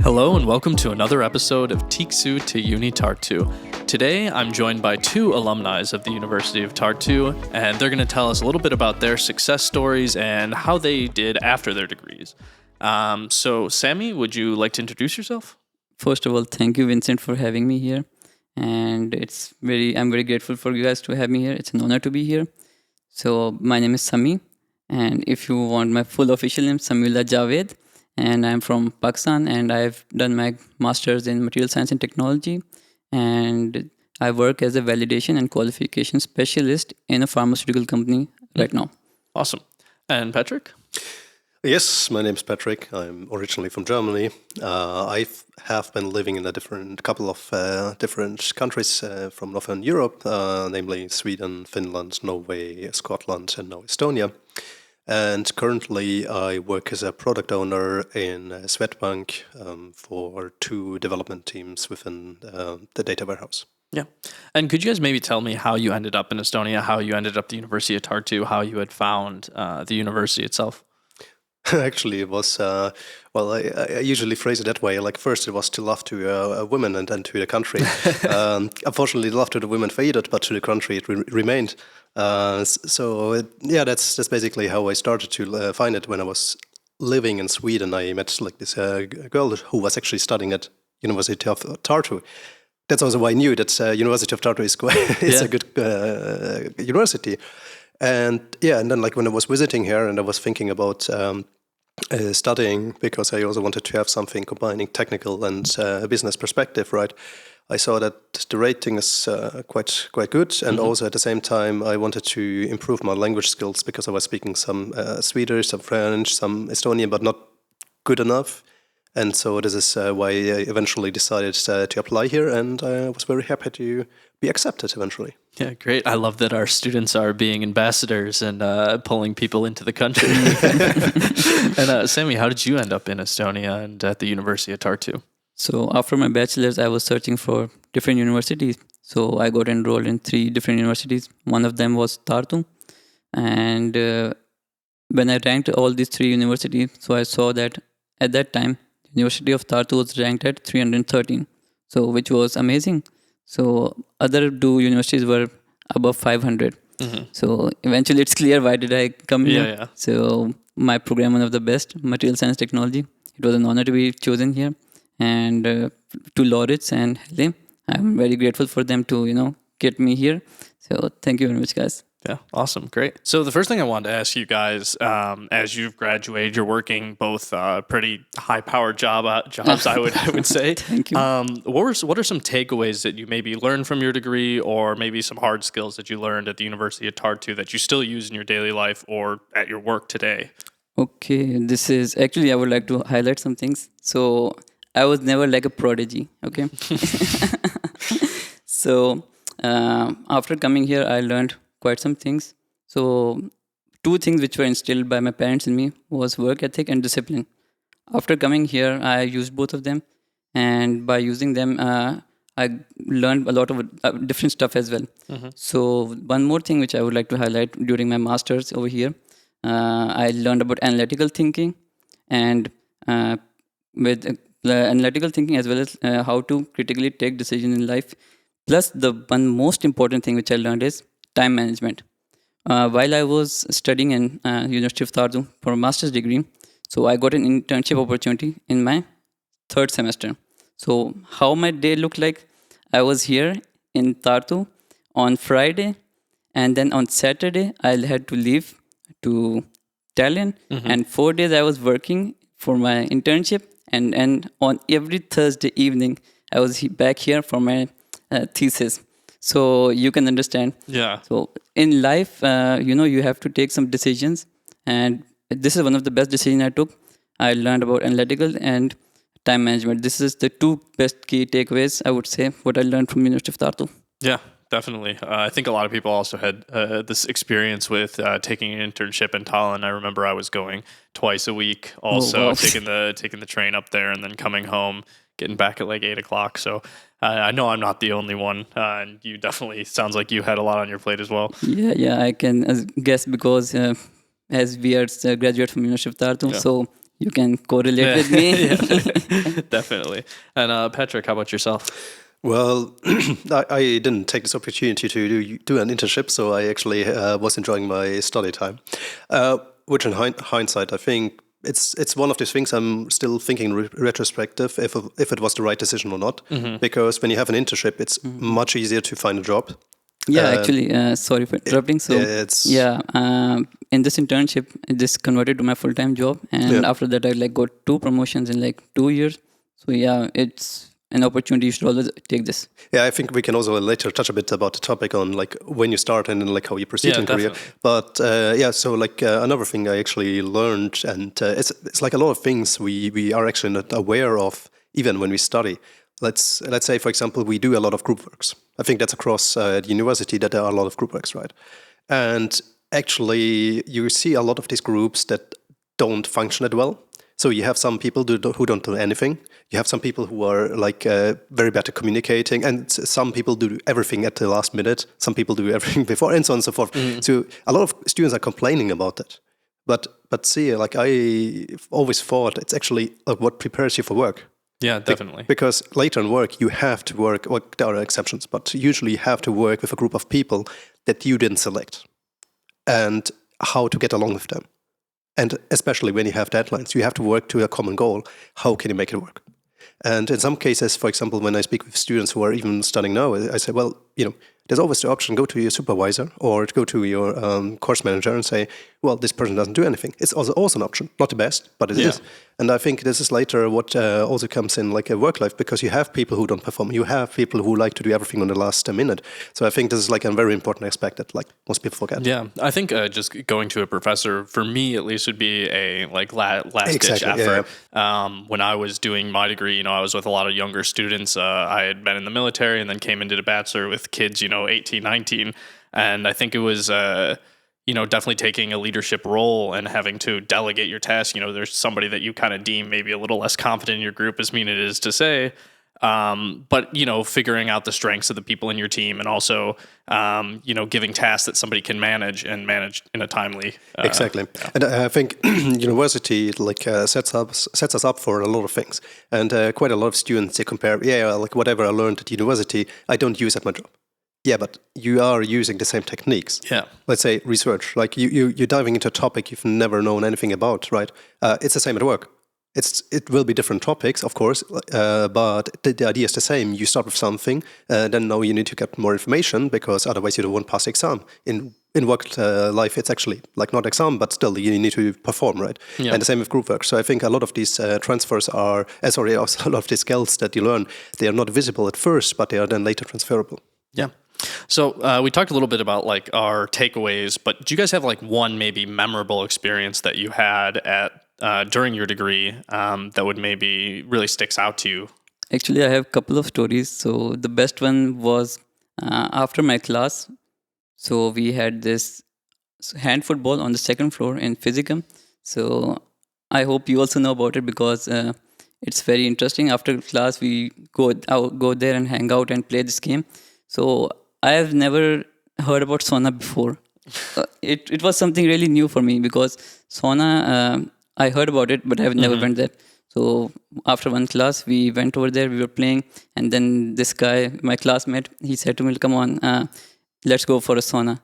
Hello and welcome to another episode of Tiksu to UniTartu. Today I'm joined by two alumni of the University of Tartu, and they're going to tell us a little bit about their success stories and how they did after their degrees. So Sami, would you like to introduce yourself? First of all, thank you, Vincent, for having me here. And I'm very grateful for you guys to have me here. It's an honor to be here. So my name is Sami, and if you want my full official name, Samiullah Javed, and I'm from Pakistan, and I've done my master's in material science and technology, and I work as a validation and qualification specialist in a pharmaceutical company right now. Awesome. And Patrick? Yes, my name is Patrick. I'm originally from Germany. I have been living in a couple of different countries from Northern Europe, namely Sweden, Finland, Norway, Scotland, and now Estonia. And currently I work as a product owner in Swedbank for two development teams within the data warehouse. Yeah. And could you guys maybe tell me how you ended up in Estonia, how you ended up at the University of Tartu, how you had found the university itself? Actually, it was, I usually phrase it that way. Like, first it was to love to women and then to the country. Unfortunately, love to the women faded, but to the country it remained. That's basically how I started to find it. When I was living in Sweden, I met this girl who was actually studying at University of Tartu. That's also why I knew that University of Tartu is a good university. And then when I was visiting here and I was thinking about studying, because I also wanted to have something combining technical and business perspective, right? I saw that the rating is quite good, and also at the same time I wanted to improve my language skills because I was speaking some Swedish, some French, some Estonian, but not good enough. And so this is why I eventually decided to apply here, and I was very happy to be accepted eventually. Yeah, great. I love that our students are being ambassadors and pulling people into the country. And Sami, how did you end up in Estonia and at the University of Tartu? So after my bachelor's, I was searching for different universities. So I got enrolled in 3 different universities. One of them was Tartu. And when I ranked all these 3 universities, so I saw that at that time, University of Tartu was ranked at 313, so which was amazing. So other 2 universities were above 500. So eventually it's clear why did I come here. Yeah. So my program, one of the best, material science technology. It was an honor to be chosen here. And to Lauritz and Helle, I'm very grateful for them to, get me here. So thank you very much, guys. Yeah, awesome. Great. So the first thing I wanted to ask you guys, as you've graduated, you're working both pretty high-powered jobs, I would say. Thank you. What are some takeaways that you maybe learned from your degree, or maybe some hard skills that you learned at the University of Tartu that you still use in your daily life or at your work today? Okay, this is actually I would like to highlight some things. So I was never like a prodigy, okay? So after coming here, I learned quite some things. So 2 things which were instilled by my parents in me was work ethic and discipline. After coming here, I used both of them. And by using them, I learned a lot of different stuff as well. So one more thing which I would like to highlight during my master's over here, I learned about analytical thinking, and with analytical thinking as well as how to critically take decisions in life. Plus, the one most important thing which I learned is time management. While I was studying in University of Tartu for a master's degree, so I got an internship opportunity in my 3rd semester. So how my day looked like, I was here in Tartu on Friday, and then on Saturday I had to leave to Tallinn, and 4 days I was working for my internship, and on every Thursday evening I was back here for my thesis. So you can understand. Yeah. So in life, you have to take some decisions, and this is one of the best decisions I took. I learned about analytical and time management. This is the 2 best key takeaways, I would say, what I learned from University of Tartu. Yeah, definitely. I think a lot of people also had this experience with taking an internship in Tallinn. I remember I was going twice a week, also taking the train up there and then coming home, getting back at like 8 o'clock. So I know I'm not the only one, and you definitely sounds like you had a lot on your plate as well. Yeah, I can guess because as we are graduate from University of Tartu, so you can correlate with me. Yeah, definitely. And Patrick, how about yourself? Well, I didn't take this opportunity to do an internship, so I actually was enjoying my study time. Which, in hindsight, I think it's one of these things I'm still thinking retrospective if it was the right decision or not. Because when you have an internship, it's much easier to find a job. Yeah, actually, sorry for interrupting. So, in this internship, this converted to my full-time job, and after that, I got 2 promotions in 2 years. So yeah, it's an opportunity. You should always take this. Yeah, I think we can also later touch a bit about the topic on when you start and then how you proceed in career. But so another thing I actually learned, and it's like a lot of things we are actually not aware of even when we study. Let's say, for example, we do a lot of group works. I think that's across the university that there are a lot of group works, right? And actually, you see a lot of these groups that don't function that well. So you have some people who don't do anything. You have some people who are very bad at communicating, and some people do everything at the last minute. Some people do everything before, and so on and so forth. So a lot of students are complaining about that. But see, I always thought it's actually what prepares you for work. Yeah, definitely. Because later in work, you have to work, well, there are exceptions, but usually you have to work with a group of people that you didn't select and how to get along with them. And especially when you have deadlines, you have to work to a common goal. How can you make it work? And in some cases, for example, when I speak with students who are even studying now, I say, well, there's always the option, go to your supervisor or go to your course manager and say, well, this person doesn't do anything. It's also an option. Not the best, but it is. And I think this is later what also comes in a work life, because you have people who don't perform. You have people who like to do everything on the last minute. So I think this is a very important aspect that most people forget. Yeah, I think just going to a professor, for me at least, would be a last-ditch effort. Yeah. When I was doing my degree, I was with a lot of younger students. I had been in the military and then came into the bachelor with kids, 18, 19. And I think it was, definitely taking a leadership role and having to delegate your tasks. There's somebody that you kind of deem maybe a little less confident in your group, as mean it is to say. But, figuring out the strengths of the people in your team, and also, giving tasks that somebody can manage in a timely. Exactly. Yeah. And I think university sets us up for a lot of things. And quite a lot of students, they compare, whatever I learned at university, I don't use at my job. Yeah, but you are using the same techniques. Yeah. Let's say research. You're diving into a topic you've never known anything about, right? It's the same at work. It will be different topics, of course, but the idea is the same. You start with something, then now you need to get more information, because otherwise you won't pass the exam. In work life, it's actually not exam, but still you need to perform, right? Yeah. And the same with group work. So I think a lot of these transfers are, a lot of these skills that you learn, they are not visible at first, but they are then later transferable. Yeah. So we talked a little bit about our takeaways, but do you guys have one maybe memorable experience that you had at during your degree that would maybe really sticks out to you? Actually, I have a couple of stories. So the best one was after my class. So we had this hand football on the second floor in Physicum. So I hope you also know about it, because it's very interesting. After class, we go there and hang out and play this game. So I have never heard about sauna before. It was something really new for me, because sauna, I heard about it, but I have never went there. So after one class, we went over there, we were playing, and then this guy, my classmate, he said to me, come on, let's go for a sauna.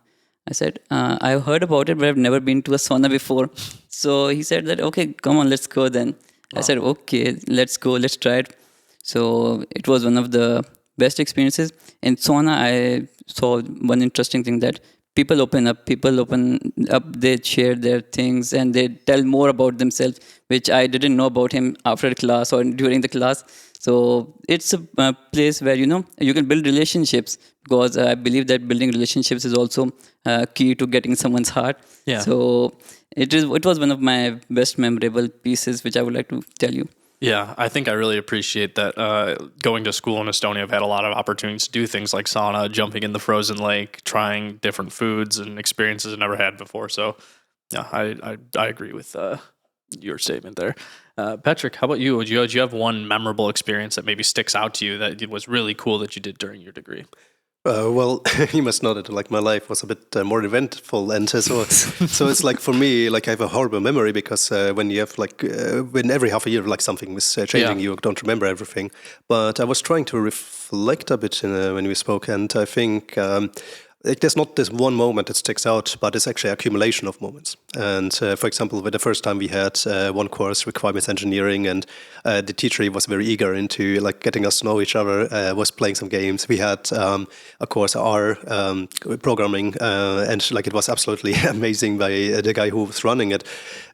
I said, I've heard about it, but I've never been to a sauna before. So he said that, okay, come on, let's go then. Wow. I said, okay, let's go, let's try it. So it was one of the best experiences. In sauna, I saw one interesting thing, that people open up, they share their things and they tell more about themselves, which I didn't know about him after class or during the class. So it's a place where, you can build relationships, because I believe that building relationships is also key to getting someone's heart. Yeah. So it was one of my best memorable pieces, which I would like to tell you. Yeah, I think I really appreciate that. Going to school in Estonia, I've had a lot of opportunities to do things like sauna, jumping in the frozen lake, trying different foods and experiences I've never had before. So, yeah, I agree with your statement there. Patrick, how about you? Do you have one memorable experience that maybe sticks out to you that it was really cool that you did during your degree? Well, you must know that like my life was a bit more eventful, and so it's like for me, like I have a horrible memory because when you have like when every half a year like something was changing, you don't remember everything. But I was trying to reflect a bit when we spoke, and I think. Like there's not this one moment that sticks out, but it's actually accumulation of moments. And for example, with the first time we had one course, requirements engineering, and the teacher was very eager into like getting us to know each other. Was playing some games. We had a course R programming, and like it was absolutely amazing by the guy who was running it.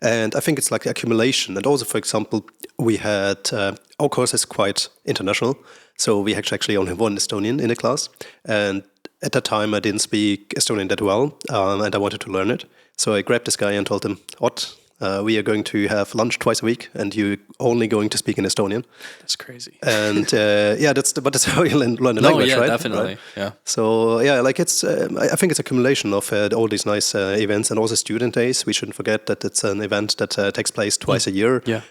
And I think it's like accumulation. And also, for example, we had our course is quite international, so we actually only have one Estonian in the class, and at that time, I didn't speak Estonian that well, and I wanted to learn it. So I grabbed this guy and told him, "What? We are going to have lunch twice a week, and you're only going to speak in Estonian." That's crazy. And but that's how you learn the language, right? Definitely. Right? Yeah. So like it's, I think it's accumulation of all these nice events, and also student days. We shouldn't forget that it's an event that takes place twice a year. Yeah.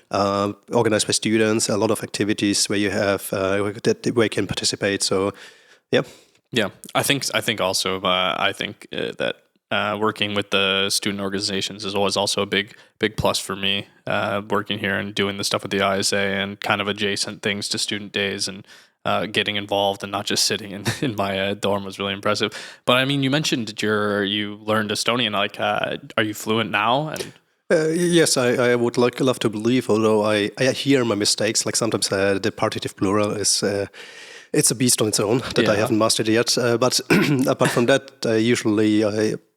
Organized by students, a lot of activities where you have where you can participate. So, yeah. Yeah, I think also that working with the student organizations is always also a big plus for me. Working here and doing the stuff with the ISA and kind of adjacent things to student days and getting involved and not just sitting in my dorm was really impressive. But I mean, you mentioned you learned Estonian. Like, are you fluent now? And yes, I would love to believe, although I hear my mistakes. Like sometimes the partitive plural is it's a beast on its own that I haven't mastered yet. But apart from that, usually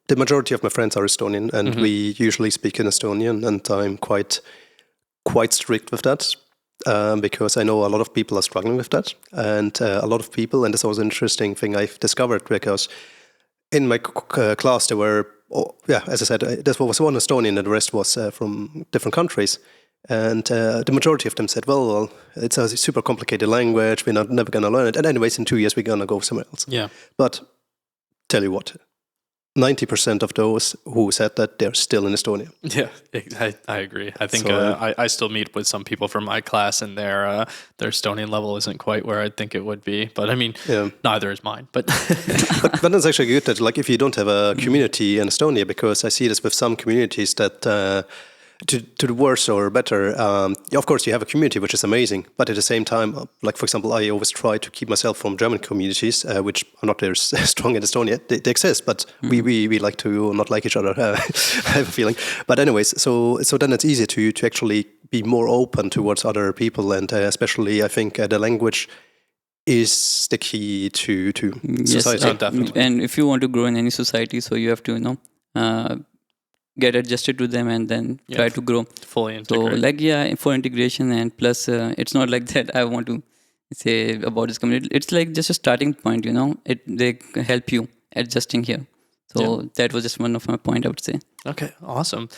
the majority of my friends are Estonian, and we usually speak in Estonian, and I'm quite strict with that. Because I know a lot of people are struggling with that, and a lot of people, and this was an interesting thing I've discovered because in my class there were, as I said, there was one Estonian and the rest was from different countries. And the majority of them said, well, it's a super complicated language, we're never going to learn it. And anyways, in 2 years, we're going to go somewhere else. Yeah. But tell you what, 90% of those who said that, they're still in Estonia. Yeah, I agree. I think I still meet with some people from my class, and their Estonian level isn't quite where I think it would be. But I mean, neither is mine. But but that's actually good that, like, if you don't have a community in Estonia, because I see this with some communities that to the worse or better, of course you have a community, which is amazing, but at the same time, like for example, I always try to keep myself from German communities, which are not very strong in Estonia. They exist, but we like to not like each other, I have a feeling. But anyways, so then it's easier to actually be more open towards other people, and especially I think the language is the key to society. Yes, definitely. And if you want to grow in any society, so you have to get adjusted to them and then try to grow fully integrate. So like for integration, and plus it's not like that I want to say about this community. It's like just a starting point, they help you adjusting here. So that was just one of my point I would say. Okay, awesome.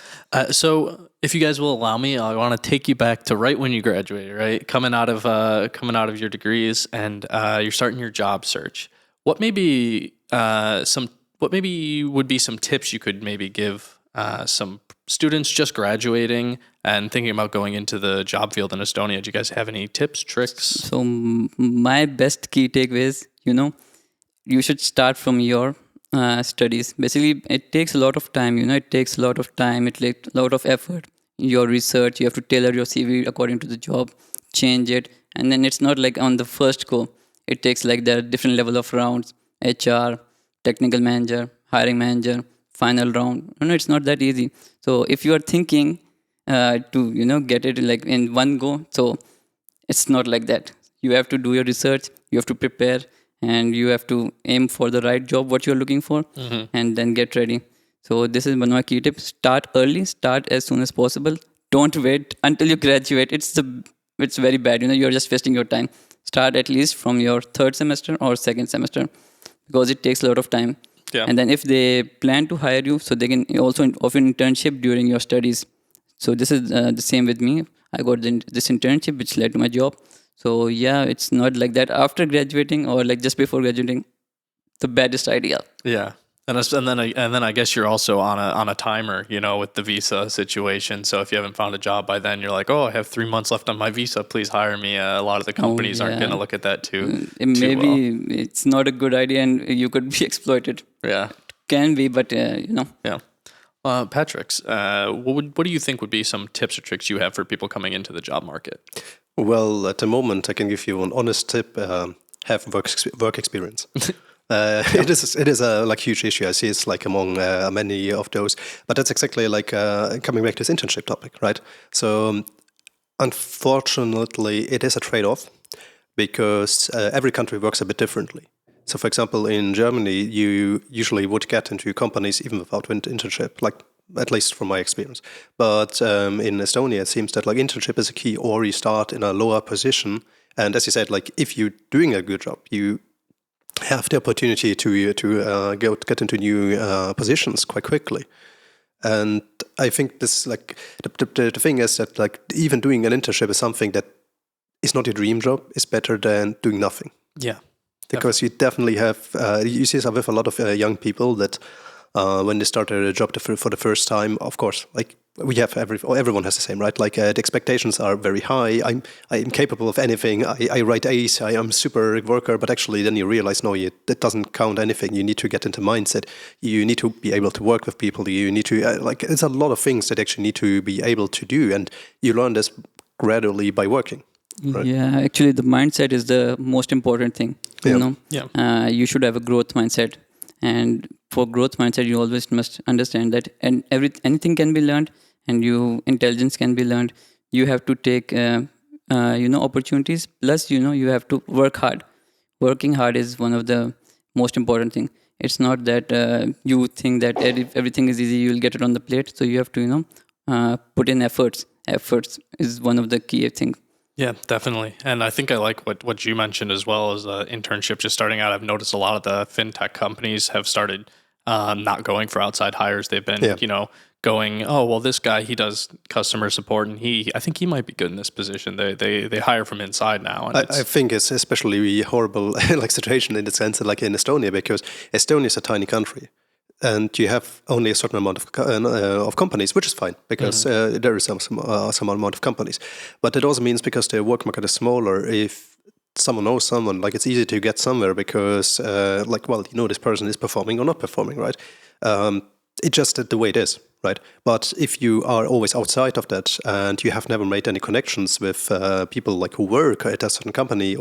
So if you guys will allow me, I want to take you back to right when you graduated, right? Coming out of your degrees, and you're starting your job search. What maybe would be some tips you could maybe give some students just graduating and thinking about going into the job field in Estonia? Do you guys have any tips, tricks? So my best key takeaways, you should start from your studies. Basically, it takes a lot of time, it takes a lot of time, it takes a lot of effort. Your research, you have to tailor your CV according to the job, change it. And then it's not like on the first go. It takes like there are different level of rounds, HR, technical manager, hiring manager, final round. It's not that easy. So if you are thinking to get it like in one go, so it's not like that. You have to do your research, you have to prepare, and you have to aim for the right job what you're looking for, and then get ready. So this is one of my key tips. Start early, start as soon as possible. Don't wait until you graduate. It's very bad. You're just wasting your time. Start at least from your third semester or second semester, because it takes a lot of time. Yeah. And then if they plan to hire you, so they can also offer internship during your studies. So this is the same with me. I got this internship, which led to my job. So it's not like that after graduating or like just before graduating, the baddest idea. Yeah. And then I guess you're also on a timer, with the visa situation. So if you haven't found a job by then, you're like, oh, I have 3 months left on my visa. Please hire me. A lot of the companies aren't going to look at that too Maybe well. it's not a good idea, and you could be exploited. Yeah, Can be, but yeah. Patrick's, what do you think would be some tips or tricks you have for people coming into the job market? Well, at the moment, I can give you an honest tip: have work experience. It is a huge issue. I see it's among many of those, but that's exactly coming back to this internship topic, right? So unfortunately, it is a trade-off because every country works a bit differently. So, for example, in Germany, you usually would get into companies even without an internship, at least from my experience. But in Estonia, it seems that internship is a key, or you start in a lower position. And as you said, if you're doing a good job, you have the opportunity to get into new positions quite quickly. And I think this the thing is that even doing an internship is something that is not your dream job, is better than doing nothing. Yeah. Because you definitely have, you see this with a lot of young people that when they start a job for the first time, of course, we have everyone has the same, right? The expectations are very high. I'm capable of anything. I write A's. I am super worker, but actually then you realize, no, that doesn't count anything. You need to get into mindset. You need to be able to work with people. You need to, it's a lot of things that actually need to be able to do. And you learn this gradually by working. Right. Yeah, actually, the mindset is the most important thing. Yeah. You should have a growth mindset, and for growth mindset, you always must understand that anything can be learned, and intelligence can be learned. You have to take opportunities. Plus, you have to work hard. Working hard is one of the most important thing. It's not that you think that everything is easy, you'll get it on the plate. So you have to put in efforts. Efforts is one of the key things. Yeah, definitely. And I think I like what you mentioned as well as internship. Just starting out, I've noticed a lot of the fintech companies have started not going for outside hires. They've been, going, oh, well, this guy, he does customer support, and I think he might be good in this position. They hire from inside now. And I think it's especially a horrible situation in the sense that in Estonia, because Estonia is a tiny country. And you have only a certain amount of companies, which is fine because there is some amount of companies. But it also means because the work market is smaller, if someone knows someone, it's easy to get somewhere because, this person is performing or not performing, right? It's just the way it is, right? But if you are always outside of that and you have never made any connections with people who work at a certain company,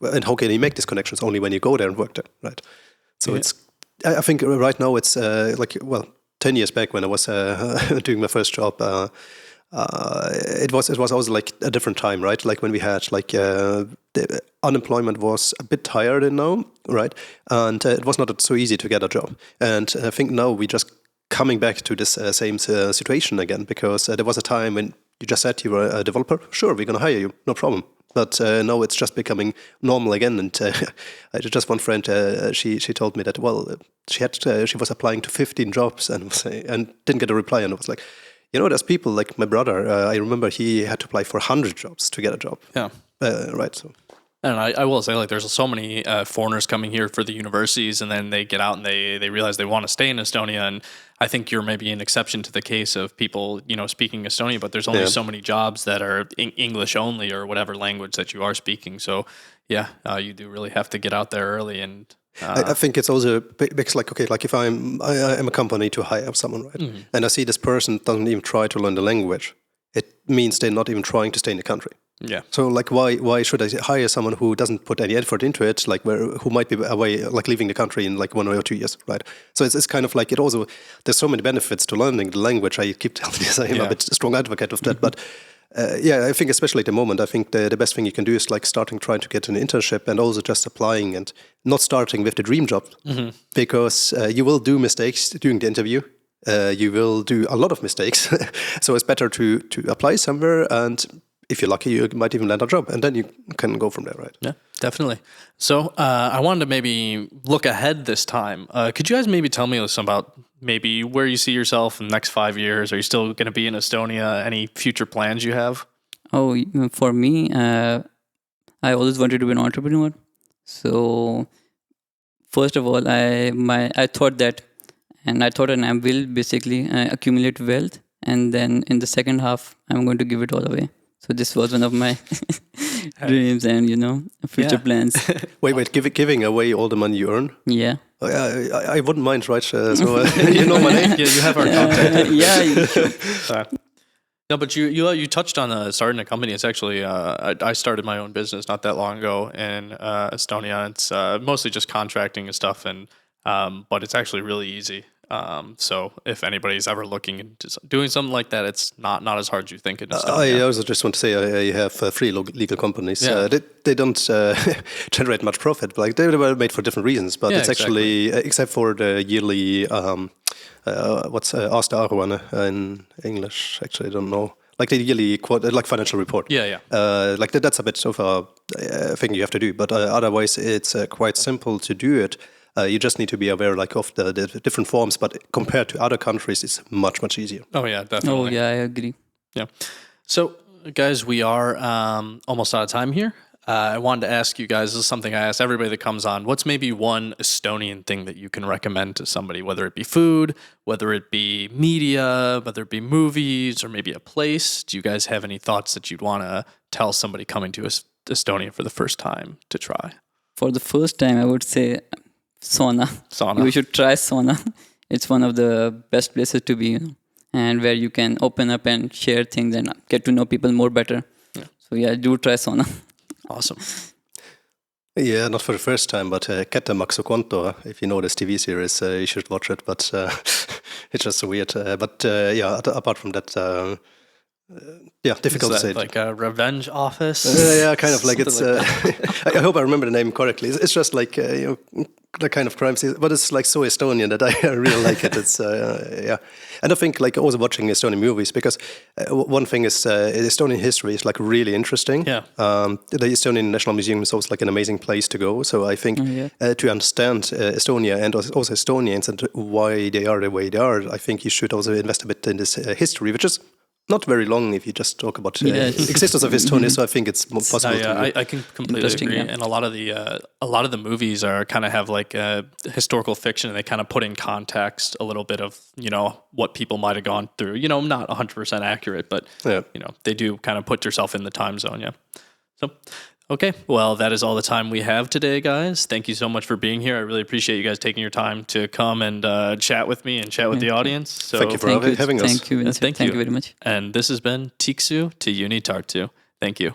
and how can you make these connections? Only when you go there and work there, right? So I think right now it's 10 years back when I was doing my first job, it was also a different time, right? When we had the unemployment was a bit higher than now, right? And it was not so easy to get a job. And I think now we just coming back to this same situation again, because there was a time when you just said you were a developer. Sure, we're going to hire you, no problem. But now it's just becoming normal again. And I just one friend, she told me that she was applying to 15 jobs and didn't get a reply. And I was like, there's people like my brother. I remember he had to apply for 100 jobs to get a job. Yeah, right. So. And I will say, there's so many foreigners coming here for the universities, and then they get out and they realize they want to stay in Estonia. And I think you're maybe an exception to the case of people, speaking Estonian, but there's only so many jobs that are English only or whatever language that you are speaking. So, you do really have to get out there early. And I think it's also because, if I'm a company to hire someone, right, and I see this person doesn't even try to learn the language, it means they're not even trying to stay in the country. Yeah. So why should I hire someone who doesn't put any effort into it, who might be away, leaving the country in 1 or 2 years, right? So it's kind of it also, there's so many benefits to learning the language. I keep telling you, I'm a bit strong advocate of that, but I think especially at the moment, I think the best thing you can do is trying to get an internship and also just applying and not starting with the dream job, because you will do mistakes during the interview. You will do a lot of mistakes. So it's better to apply somewhere, and if you're lucky, you might even land a job, and then you can go from there, right? Yeah, definitely. So I wanted to maybe look ahead this time. Could you guys maybe tell me some about maybe where you see yourself in the next 5 years? Are you still going to be in Estonia? Any future plans you have? Oh, for me, I always wanted to be an entrepreneur. So first of all, I thought that And I thought, and I will basically accumulate wealth, and then in the second half, I'm going to give it all away. So this was one of my dreams and future plans. Wait, giving away all the money you earn? Yeah. I wouldn't mind, right? So you know my name. Yeah, you have our contact. Yeah. No, but you touched on starting a company. It's actually I started my own business not that long ago in Estonia. It's mostly just contracting and stuff, and but it's actually really easy. So if anybody's ever looking into doing something like that, it's not as hard as you think in Estonia. I also just want to say I have 3 legal companies. Yeah. They don't generate much profit, but like they were made for different reasons. But Yeah, it's actually except for the yearly what's Asta Arvane in English? Actually, I don't know. Like the yearly like financial report. Yeah. Like that's a bit of a thing you have to do. But otherwise, it's quite simple to do it. You just need to be aware like of the different forms, but compared to other countries, it's much easier. Oh yeah, definitely. Oh yeah, I agree. Yeah. So guys, we are almost out of time here. I wanted to ask you guys, this is something I ask everybody that comes on, what's maybe one Estonian thing that you can recommend to somebody, whether it be food, whether it be media, whether it be movies, or maybe a place? Do you guys have any thoughts that you'd want to tell somebody coming to Estonia for the first time to try? For the first time, I would say sauna. Sauna. You should try sauna. It's one of the best places to be, and where you can open up and share things and get to know people more better. Yeah. So yeah, do try sauna. Awesome. Yeah, not for the first time, but Kättemaksu Konto, if you know this TV series, you should watch it, but it's just weird. But yeah, apart from that, yeah, difficult to say. Like a revenge office? Yeah, kind of like it's... I hope I remember the name correctly. It's just like, the kind of crime scene, but it's like so Estonian that I really like it. It's, yeah. And I think like also watching Estonian movies, because one thing is Estonian history is like really interesting. Yeah. The Estonian National Museum is also like an amazing place to go. So I think to understand Estonia and also Estonians and why they are the way they are, I think you should also invest a bit in this history, which is not very long if you just talk about existence of Estonia. So I think it's more possible. I can completely agree. Yeah. And a lot of the movies are kind of have like historical fiction, and they kind of put in context a little bit of what people might have gone through. Not 100% accurate, but they do kind of put yourself in the time zone. Yeah. So. Okay, well, that is all the time we have today, guys. Thank you so much for being here. I really appreciate you guys taking your time to come and chat with me and chat with the audience. So thank you for having us. Thank you, Vincent. Thank you very much. And this has been Tiksu to UniTartu. Thank you.